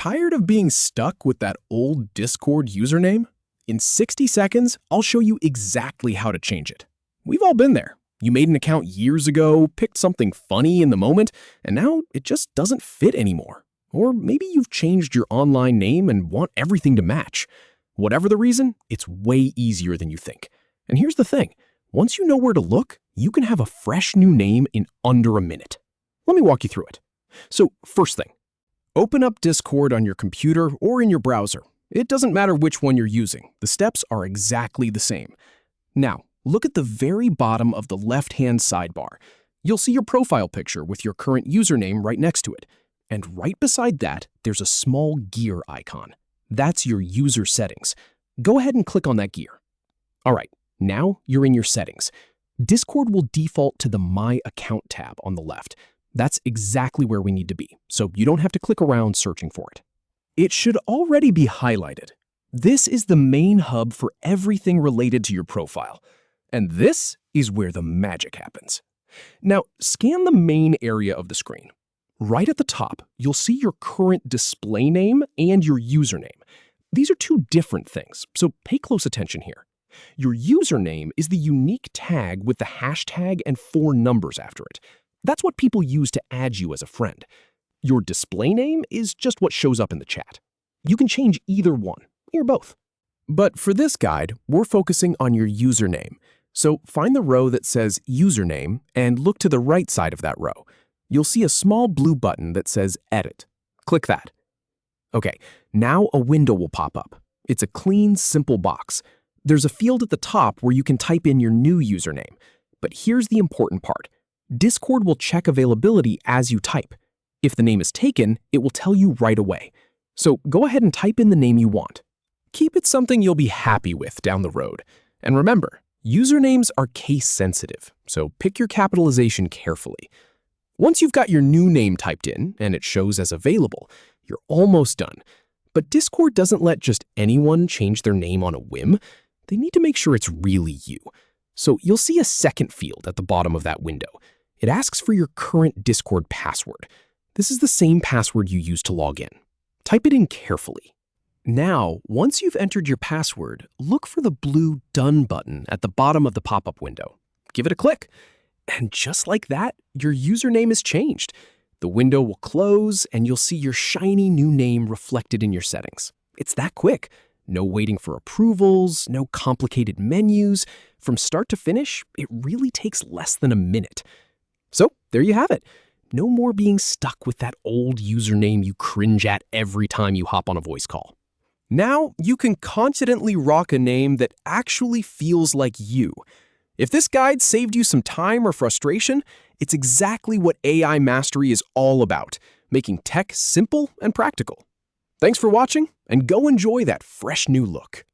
Tired of being stuck with that old Discord username? In 60 seconds, I'll show you exactly how to change it. We've all been there. You made an account years ago, picked something funny in the moment, and now it just doesn't fit anymore. Or maybe you've changed your online name and want everything to match. Whatever the reason, it's way easier than you think. And here's the thing. Once you know where to look, you can have a fresh new name in under a minute. Let me walk you through it. So, first thing, open up Discord on your computer or in your browser. It doesn't matter which one you're using. The steps are exactly the same. Now, look at the very bottom of the left-hand sidebar. You'll see your profile picture with your current username right next to it. And right beside that, there's a small gear icon. That's your user settings. Go ahead and click on that gear. All right, now you're in your settings. Discord will default to the My Account tab on the left. That's exactly where we need to be, so you don't have to click around searching for it. It should already be highlighted. This is the main hub for everything related to your profile. And this is where the magic happens. Now, scan the main area of the screen. Right at the top, you'll see your current display name and your username. These are two different things, so pay close attention here. Your username is the unique tag with the hashtag and 4 numbers after it. That's what people use to add you as a friend. Your display name is just what shows up in the chat. You can change either one, or both. But for this guide, we're focusing on your username. So find the row that says Username and look to the right side of that row. You'll see a small blue button that says Edit. Click that. Okay, now a window will pop up. It's a clean, simple box. There's a field at the top where you can type in your new username. But here's the important part. Discord will check availability as you type. If the name is taken, it will tell you right away. So go ahead and type in the name you want. Keep it something you'll be happy with down the road. And remember, usernames are case sensitive, so pick your capitalization carefully. Once you've got your new name typed in and it shows as available, you're almost done. But Discord doesn't let just anyone change their name on a whim. They need to make sure it's really you. So you'll see a second field at the bottom of that window. It asks for your current Discord password. This is the same password you use to log in. Type it in carefully. Now, once you've entered your password, look for the blue Done button at the bottom of the pop-up window. Give it a click. And just like that, your username is changed. The window will close and you'll see your shiny new name reflected in your settings. It's that quick. No waiting for approvals, no complicated menus. From start to finish, it really takes less than a minute. So there you have it. No more being stuck with that old username you cringe at every time you hop on a voice call. Now you can confidently rock a name that actually feels like you. If this guide saved you some time or frustration, it's exactly what AI Mastery is all about, making tech simple and practical. Thanks for watching, and go enjoy that fresh new look.